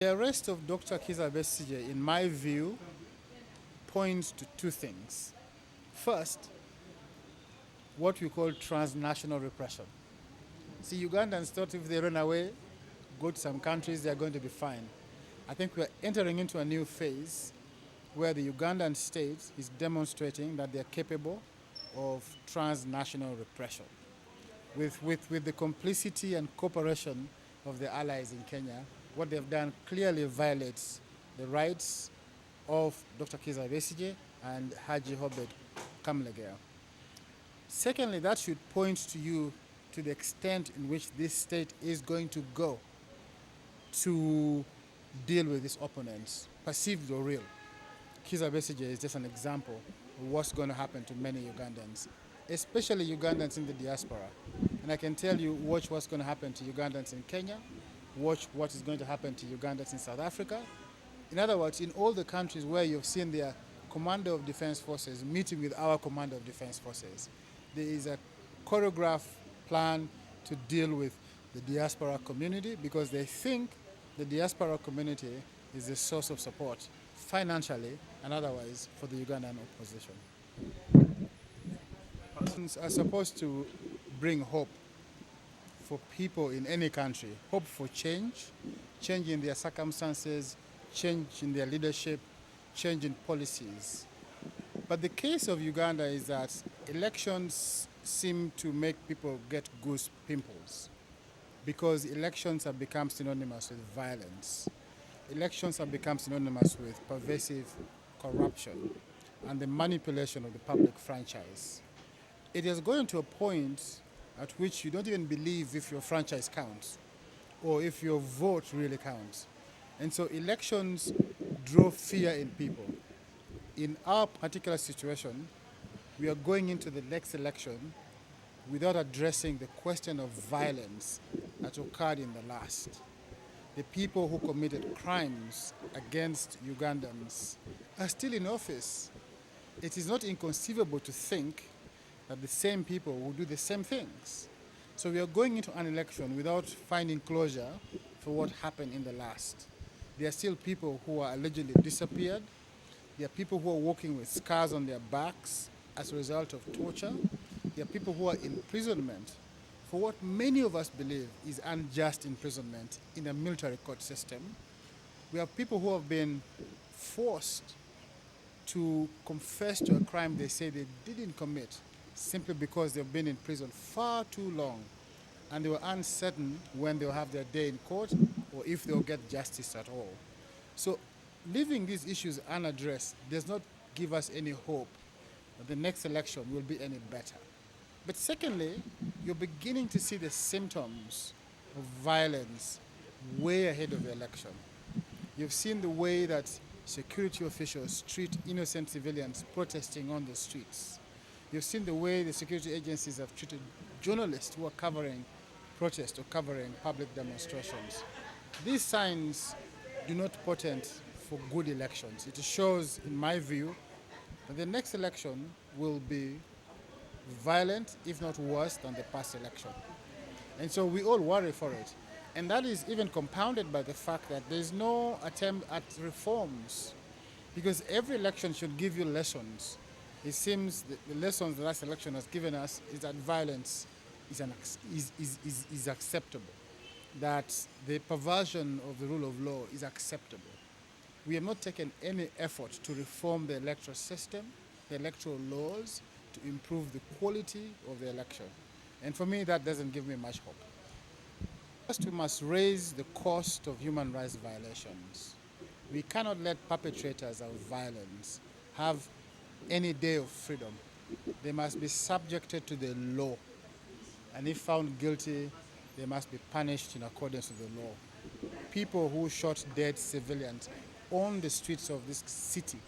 The arrest of Dr. Besigye, in my view, points to two things. First, what we call transnational repression. See, Ugandans thought if they run away, go to some countries, they're going to be fine. I think we're entering into a new phase where the Ugandan state is demonstrating that they're capable of transnational repression. With the complicity and cooperation of the allies in Kenya, what they've done clearly violates the rights of Dr. Kizza Besigye and Haji Hobet Kamlegea. Secondly, that should point to you to the extent in which this state is going to go to deal with its opponents, perceived or real. Kizza Besigye is just an example of what's going to happen to many Ugandans, especially Ugandans in the diaspora. And I can tell you, watch what's going to happen to Ugandans in Kenya, watch what is going to happen to Ugandans in South Africa. In other words, in all the countries where you've seen their Commander of Defense Forces meeting with our Commander of Defense Forces, there is a choreographed plan to deal with the diaspora community because they think the diaspora community is the source of support financially and otherwise for the Ugandan opposition. Are supposed to bring hope for people in any country, hope for change, change in their circumstances, change in their leadership, change in policies. But the case of Uganda is that elections seem to make people get goose pimples because elections have become synonymous with violence. Elections have become synonymous with pervasive corruption and the manipulation of the public franchise. It is going to a point at which you don't even believe if your franchise counts or if your vote really counts. And so elections drove fear in people. In our particular situation, we are going into the next election without addressing the question of violence that occurred in the last. The people who committed crimes against Ugandans are still in office. It is not inconceivable to think that the same people will do the same things. So we are going into an election without finding closure for what happened in the last. There are still people who are allegedly disappeared. There are people who are walking with scars on their backs as a result of torture. There are people who are in imprisonment for what many of us believe is unjust imprisonment in a military court system. We have people who have been forced to confess to a crime they say they didn't commit simply because they've been in prison far too long and they were uncertain when they'll have their day in court or if they'll get justice at all. So leaving these issues unaddressed does not give us any hope that the next election will be any better. But secondly, you're beginning to see the symptoms of violence way ahead of the election. You've seen the way that security officials treat innocent civilians protesting on the streets. You've seen the way the security agencies have treated journalists who are covering protests or covering public demonstrations. These signs do not portend for good elections. It shows, in my view, that the next election will be violent, if not worse, than the past election. And so we all worry for it. And that is even compounded by the fact that there's no attempt at reforms. Because every election should give you lessons. It seems that the lessons the last election has given us is that violence is acceptable, that the perversion of the rule of law is acceptable. We have not taken any effort to reform the electoral system, the electoral laws, to improve the quality of the election. And for me, that doesn't give me much hope. First, we must raise the cost of human rights violations. We cannot let perpetrators of violence have any day of freedom. They must be subjected to the law. And if found guilty, they must be punished in accordance with the law. People who shot dead civilians on the streets of this city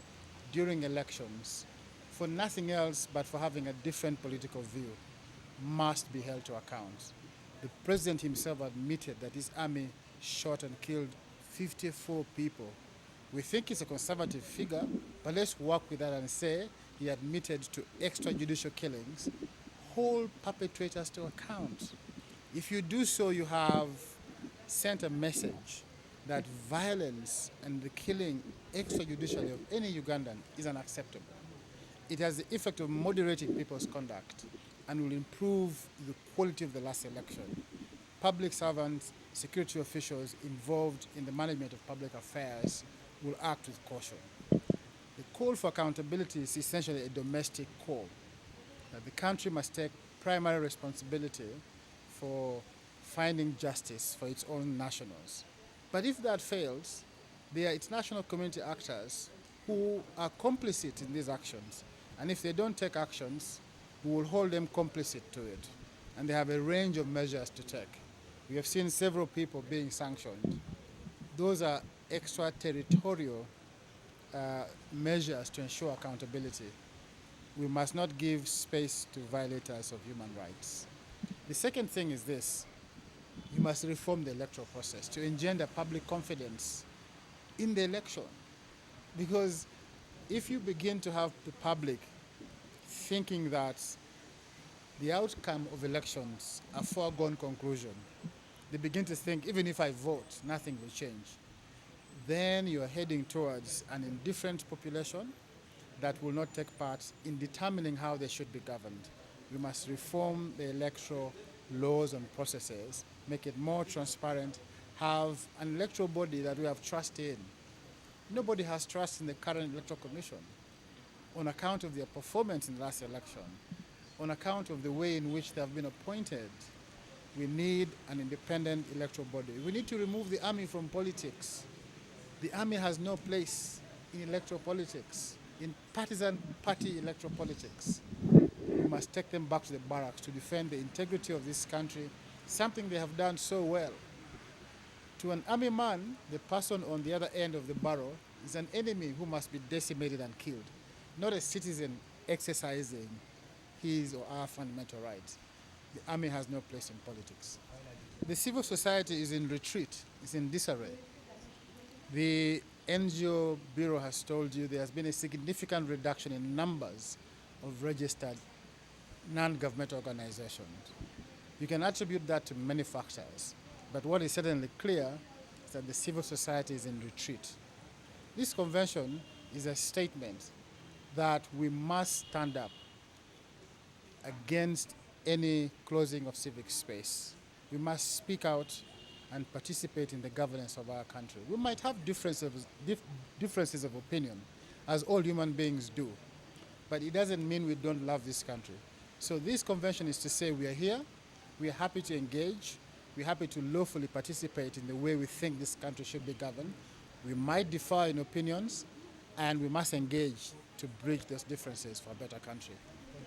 during elections for nothing else but for having a different political view must be held to account. The president himself admitted that his army shot and killed 54 people. We think it's a conservative figure, but let's work with that and say he admitted to extrajudicial killings. Hold perpetrators to account. If you do so, you have sent a message that violence and the killing extrajudicially of any Ugandan is unacceptable. It has the effect of moderating people's conduct and will improve the quality of the last election. Public servants, security officials involved in the management of public affairs will act with caution. The call for accountability is essentially a domestic call, that the country must take primary responsibility for finding justice for its own nationals. But if that fails, there are international community actors who are complicit in these actions. And if they don't take actions, we will hold them complicit to it. And they have a range of measures to take. We have seen several people being sanctioned. Those are extraterritorial measures to ensure accountability. We must not give space to violators of human rights. The second thing is this: you must reform the electoral process to engender public confidence in the election. Because if you begin to have the public thinking that the outcome of elections are foregone conclusion, they begin to think, even if I vote, nothing will change. Then you are heading towards an indifferent population that will not take part in determining how they should be governed. We must reform the electoral laws and processes, make it more transparent, have an electoral body that we have trust in. Nobody has trust in the current electoral commission on account of their performance in the last election, on account of the way in which they have been appointed. We need an independent electoral body. We need to remove the army from politics. The army has no place in electoral politics, in partisan party electoral politics. We must take them back to the barracks to defend the integrity of this country, something they have done so well. To an army man, the person on the other end of the barrel is an enemy who must be decimated and killed, not a citizen exercising his or our fundamental rights. The army has no place in politics. The civil society is in retreat, it's in disarray. The NGO Bureau has told you there has been a significant reduction in numbers of registered non-governmental organizations. You can attribute that to many factors, but what is certainly clear is that the civil society is in retreat. This convention is a statement that we must stand up against any closing of civic space. We must speak out and participate in the governance of our country. We might have differences of opinion, as all human beings do, but it doesn't mean we don't love this country. So this convention is to say we are here, we are happy to engage, we're happy to lawfully participate in the way we think this country should be governed. We might differ in opinions, and we must engage to bridge those differences for a better country.